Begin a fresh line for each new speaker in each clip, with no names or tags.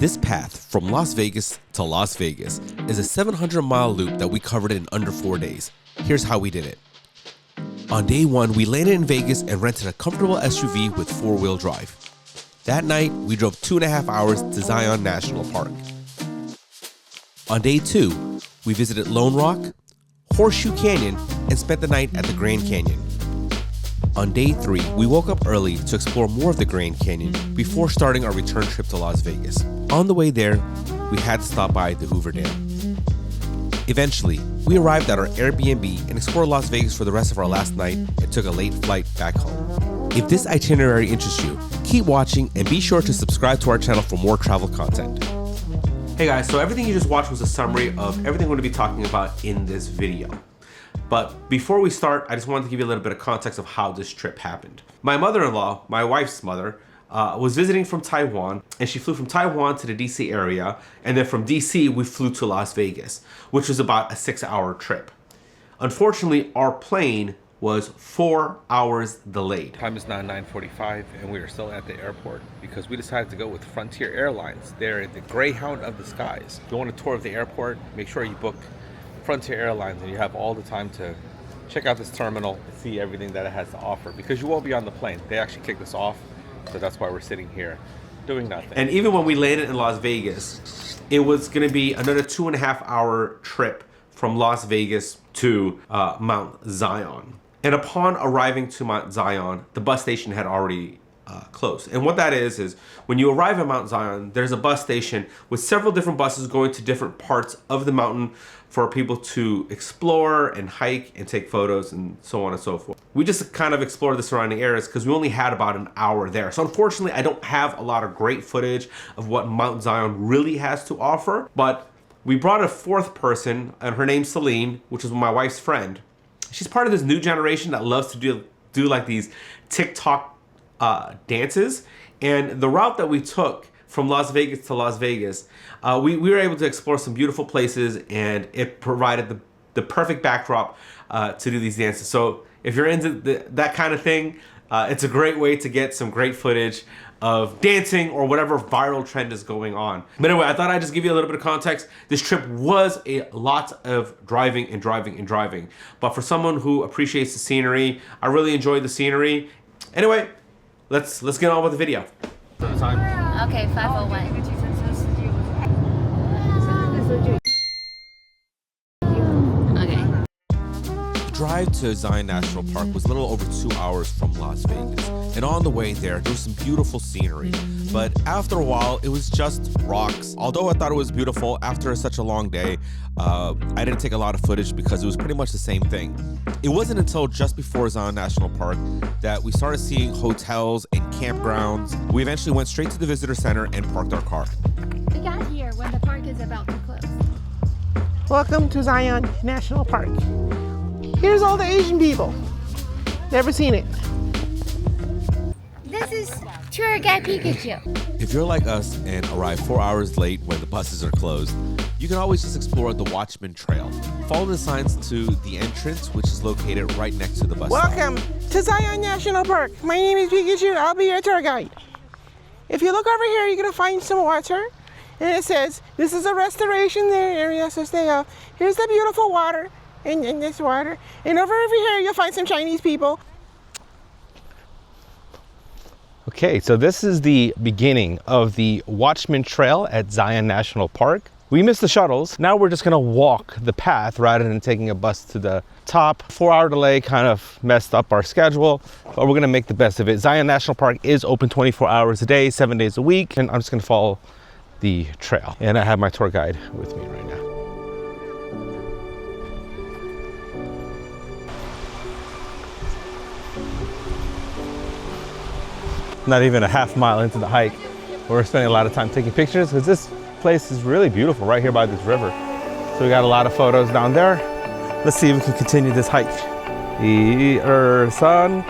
This path from Las Vegas to Las Vegas is a 700-mile loop that we covered in under 4 days. Here's how we did it. On day one, we landed in Vegas and rented a comfortable SUV with 4-wheel drive. That night, we drove 2.5 hours to Zion National Park. On day two, we visited Lone Rock, Horseshoe Canyon, and spent the night at the Grand Canyon. On day three, we woke up early to explore more of the Grand Canyon before starting our return trip to Las Vegas. On the way there, we had to stop by the Hoover Dam. Eventually, we arrived at our Airbnb and explored Las Vegas for the rest of our last night and took a late flight back home. If this itinerary interests you, keep watching and be sure to subscribe to our channel for more travel content. Hey guys, so everything you just watched was a summary of everything we're going to be talking about in this video. But before we start, I just wanted to give you a little bit of context of how this trip happened. My mother-in-law, my wife's mother, was visiting from Taiwan, and she flew from Taiwan to the DC area, and then from DC we flew to Las Vegas, which was about a 6-hour trip. Unfortunately, our plane was 4 hours delayed.
Time is now 9:45 and we are still at the airport because we decided to go with Frontier Airlines. They're the Greyhound of the skies. If you want a tour of the airport, make sure you book Frontier Airlines and you have all the time to check out this terminal and see everything that it has to offer, because you won't be on the plane. They actually kicked us off, so that's why we're sitting here doing nothing.
And even when we landed in Las Vegas, it was going to be another 2.5-hour trip from Las Vegas to Mount Zion. And upon arriving to Mount Zion, the bus station had already closed. And what that is when you arrive at Mount Zion, there's a bus station with several different buses going to different parts of the mountain for people to explore and hike and take photos and so on and so forth. We just kind of explored the surrounding areas because we only had about an hour there. So unfortunately, I don't have a lot of great footage of what Mount Zion really has to offer, but we brought a fourth person, and her name's Celine, which is my wife's friend. She's part of this new generation that loves to do like these TikTok dances. And the route that we took from Las Vegas to Las Vegas, we were able to explore some beautiful places, and it provided the perfect backdrop to do these dances. So if you're into that kind of thing, it's a great way to get some great footage of dancing or whatever viral trend is going on. But anyway, I thought I'd just give you a little bit of context. This trip was a lot of driving and driving and driving. But for someone who appreciates the scenery, I really enjoyed the scenery. Anyway, let's get on with the video.
Okay, 5:01.
The drive to Zion National Park was a little over 2 hours from Las Vegas. And on the way there was some beautiful scenery. But after a while, it was just rocks. Although I thought it was beautiful, after such a long day, I didn't take a lot of footage because it was pretty much the same thing. It wasn't until just before Zion National Park that we started seeing hotels and campgrounds. We eventually went straight to the visitor center and parked our car.
We got here when the park is about to close.
Welcome to Zion National Park. Here's all the Asian people. Never seen it.
This is tour guide Pikachu.
If you're like us and arrive 4 hours late when the buses are closed, you can always just explore the Watchman Trail. Follow the signs to the entrance, which is located right next to the bus stop.
Welcome to Zion National Park. My name is Pikachu. I'll be your tour guide. If you look over here, you're going to find some water. And it says, this is a restoration area, so stay off. Here's the beautiful water. And this water. And over here, you'll find some Chinese people.
Okay, so this is the beginning of the Watchman Trail at Zion National Park. We missed the shuttles. Now we're just gonna walk the path rather than taking a bus to the top. 4-hour delay kind of messed up our schedule, but we're gonna make the best of it. Zion National Park is open 24 hours a day, 7 days a week, and I'm just gonna follow the trail. And I have my tour guide with me right now. Not even a half mile into the hike, we're spending a lot of time taking pictures because this place is really beautiful right here by this river. So we got a lot of photos down there. Let's see if we can continue this hike. Sun.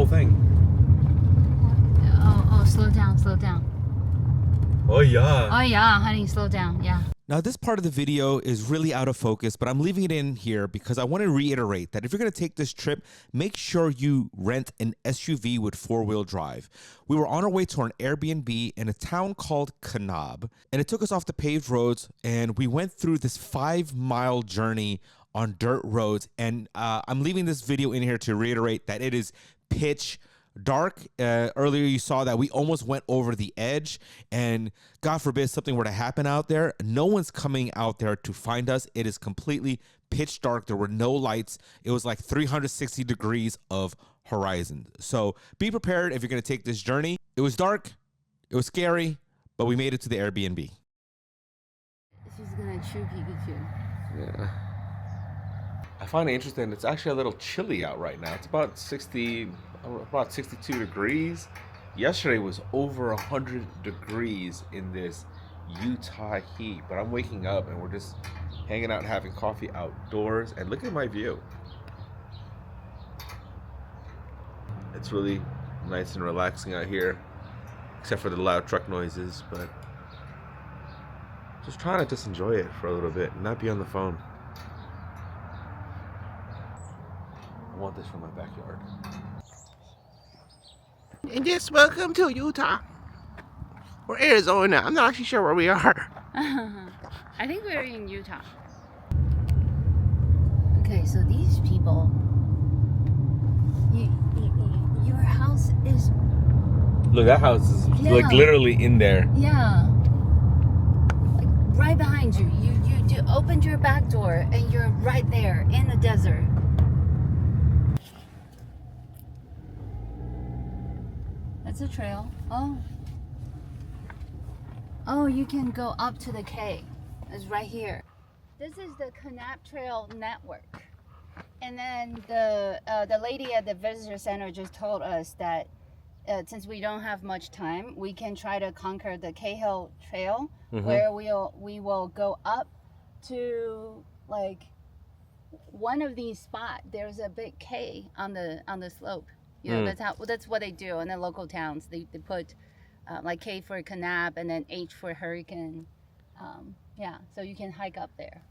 thing.
Oh, slow down, slow down.
Oh yeah.
Oh yeah, honey, slow down. Yeah.
Now, this part of the video is really out of focus, but I'm leaving it in here because I want to reiterate that if you're going to take this trip, make sure you rent an SUV with four-wheel drive. We were on our way to an Airbnb in a town called Kanab, and it took us off the paved roads, and we went through this 5-mile journey on dirt roads. And I'm leaving this video in here to reiterate that it is pitch dark. Earlier you saw that we almost went over the edge, and God forbid something were to happen out there. No one's coming out there to find us. It is completely pitch dark. There were no lights. It was like 360 degrees of horizon. So be prepared if you're going to take this journey. It was dark, it was scary, but we made it to the Airbnb.
She's gonna chew Pikachu.
Yeah. I find it interesting. It's actually a little chilly out right now. It's about 62 degrees. Yesterday was over 100 degrees in this Utah heat, but I'm waking up and we're just hanging out and having coffee outdoors, and look at my view. It's really nice and relaxing out here, except for the loud truck noises, but just trying to just enjoy it for a little bit and not be on the phone. I want this for my backyard.
And just welcome to Utah. Or Arizona. I'm not actually sure where we are.
I think we're in Utah. Okay, so these people, your house is,
Look, that house is
Yeah.
like literally in there.
yeah, like right behind you. You opened your back door and you're right there in the desert. That's a trail. Oh, you can go up to the K. It's right here. This is the Kanab Trail network. And then the lady at the visitor center just told us that since we don't have much time, we can try to conquer the Cahill Trail, where we will go up to like one of these spots. There's a big K on the slope. You know, that's what they do in the local towns. They put like K for Kanab and then H for hurricane. Yeah, so you can hike up there.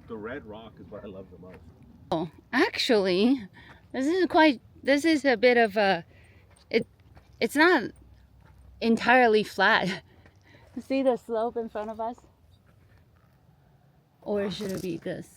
The red rock is what I love the most.
Oh, actually, this is a bit of a, it's not entirely flat. See the slope in front of us? Or should it be this?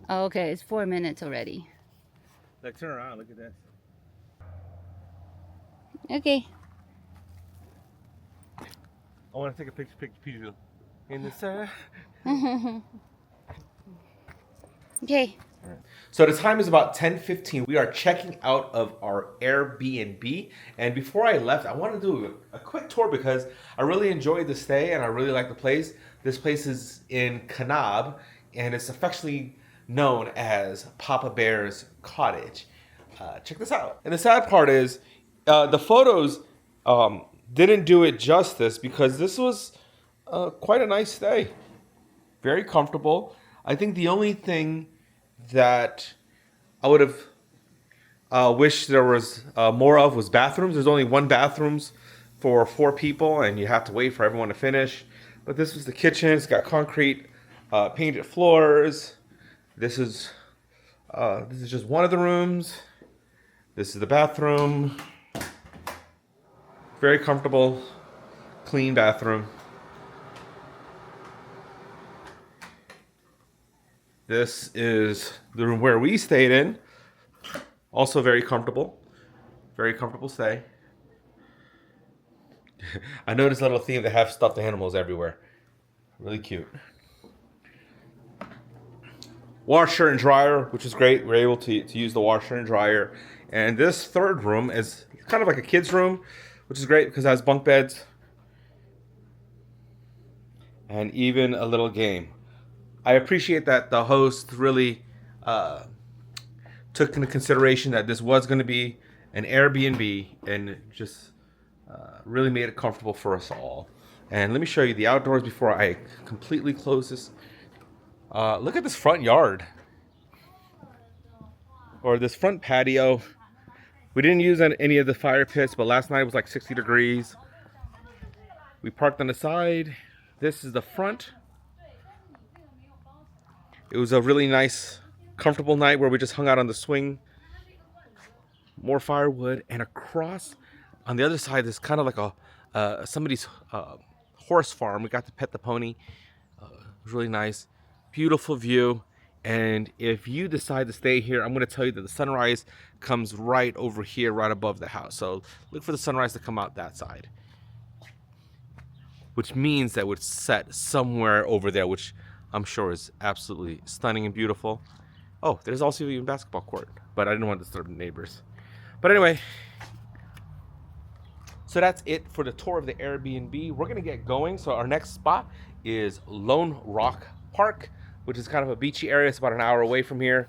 Oh, okay, it's 4 minutes already.
Like, turn around, look at this.
Okay.
I want to take a picture in the sun.
Okay.
So the time is about 10:15. We are checking out of our Airbnb, and before I left, I wanted to do a quick tour because I really enjoyed the stay and I really like the place. This place is in Kanab, and it's affectionately known as Papa Bear's Cottage. Check this out. And the sad part is, the photos didn't do it justice because this was quite a nice stay. Very comfortable. I think the only thing that I would have wished there was more of was bathrooms. There's only one bathrooms for 4 people, and you have to wait for everyone to finish. But this was the kitchen. It's got concrete painted floors. This is just one of the rooms. This is the bathroom. Very comfortable, clean bathroom. This is the room where we stayed in. Also very comfortable stay. I noticed a little theme. They have stuffed animals everywhere. Really cute. Washer and dryer, which is great. We're able to use the washer and dryer. And this third room is kind of like a kid's room, which is great because it has bunk beds and even a little game. I appreciate that the host really took into consideration that this was going to be an Airbnb and just really made it comfortable for us all. And let me show you the outdoors before I completely close this. Look at this front yard.
or this front patio. We didn't use any of the fire pits, but last night was like 60 degrees. We parked on the side. This is the front. It was a really nice, comfortable night where we just hung out on the swing. More firewood, and across on the other side is kind of like a somebody's horse farm. We got to pet the pony. It was really nice, beautiful view. And if you decide to stay here, I'm going to tell you that the sunrise comes right over here, right above the house. So look for the sunrise to come out that side, which means that it would set somewhere over there, which I'm sure is absolutely stunning and beautiful. Oh, there's also even a basketball court, but I didn't want to disturb the neighbors. But anyway, so that's it for the tour of the Airbnb. We're going to get going. So our next spot is Lone Rock Park, which is kind of a beachy area. It's about an hour away from here.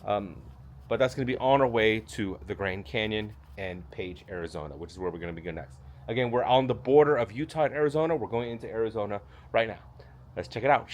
But that's going to be on our way to the Grand Canyon and Page, Arizona, which is where we're going to be going next. Again, we're on the border of Utah and Arizona. We're going into Arizona right now. Let's check it out.